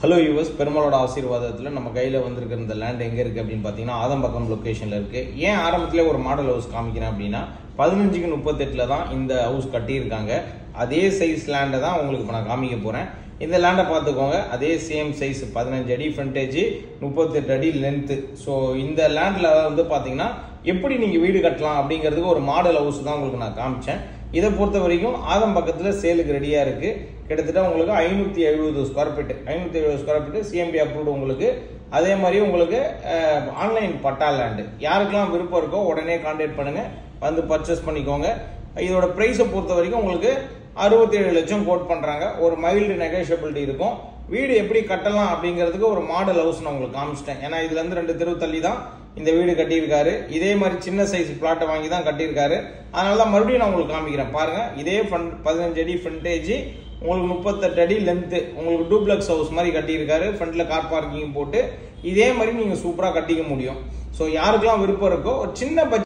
Hello US பெருமாளோட ஆசீர்வாதத்தில் நம்ம கையில் வந்திருக்கிற இந்த லேண்ட் எங்கே இருக்குது அப்படின்னு பார்த்தீங்கன்னா ஆதம்பாக்கம் லொக்கேஷனில் இருக்குது. ஏன் ஆரம்பத்திலே ஒரு மாடல் ஹவுஸ் காமிக்கிறேன் அப்படின்னா 15க்கு 38 தான் இந்த ஹவுஸ் கட்டியிருக்காங்க. அதே சைஸ் லேண்டை தான் உங்களுக்கு இப்போ நான் காமிக்க போகிறேன். இந்த லேண்டை பார்த்துக்கோங்க, அதே சேம் சைஸ் 15 அடி ஃப்ரண்டேஜ் 38 அடி லென்த்து. ஸோ இந்த லேண்டில் வந்து பார்த்தீங்கன்னா எப்படி நீங்கள் வீடு கட்டலாம் அப்படிங்கிறதுக்கு ஒரு மாடல் ஹவுஸ் தான் உங்களுக்கு நான் காமிச்சேன். இதை பொறுத்த வரைக்கும் ஆதம்பாக்கத்தில் சேலுக்கு ரெடியாக இருக்குது. கிட்டத்தட்ட உங்களுக்கு 570 square feet 570 square feet CMP approved உங்களுக்கு. அதே மாதிரி உங்களுக்கு ஆன்லைன் பட்டா லேண்டு. யாருக்கெல்லாம் விருப்பம் இருக்கோ உடனே கான்டாக்ட் பண்ணுங்க, வந்து பர்ச்சேஸ் பண்ணிக்கோங்க. இதோட ப்ரைஸை பொறுத்த வரைக்கும் உங்களுக்கு 67 லட்சம் கோட் பண்ணுறாங்க. ஒரு மைல்டு நெகோஷியபிலிட்டி இருக்கும். வீடு எப்படி கட்டலாம் அப்படிங்கிறதுக்கு ஒரு மாடல் ஹவுஸ் நான் உங்களுக்கு காமிச்சிட்டேன். ஏன்னா இதுலேருந்து 2 தெரு தள்ளி தான் இந்த வீடு கட்டியிருக்காரு. இதே மாதிரி சின்ன சைஸ் பிளாட்டை வாங்கி தான் கட்டியிருக்காரு. அதனால தான் மறுபடியும் நான் உங்களுக்கு காமிக்கிறேன். பாருங்க, இதே 15 அடி ஃப்ரண்டேஜ் உங்களுக்கு 38 அடி லென்த்து உங்களுக்கு டூப்ளெக்ஸ் ஹவுஸ் மாதிரி கட்டியிருக்காரு. ஃப்ரண்ட்ல கார் பார்க்கிங் போட்டு இதே மாதிரி நீங்கள் சூப்பராக கட்டிக்க முடியும். ஸோ யாருக்கெல்லாம் விருப்பம் இருக்கோ ஒரு சின்ன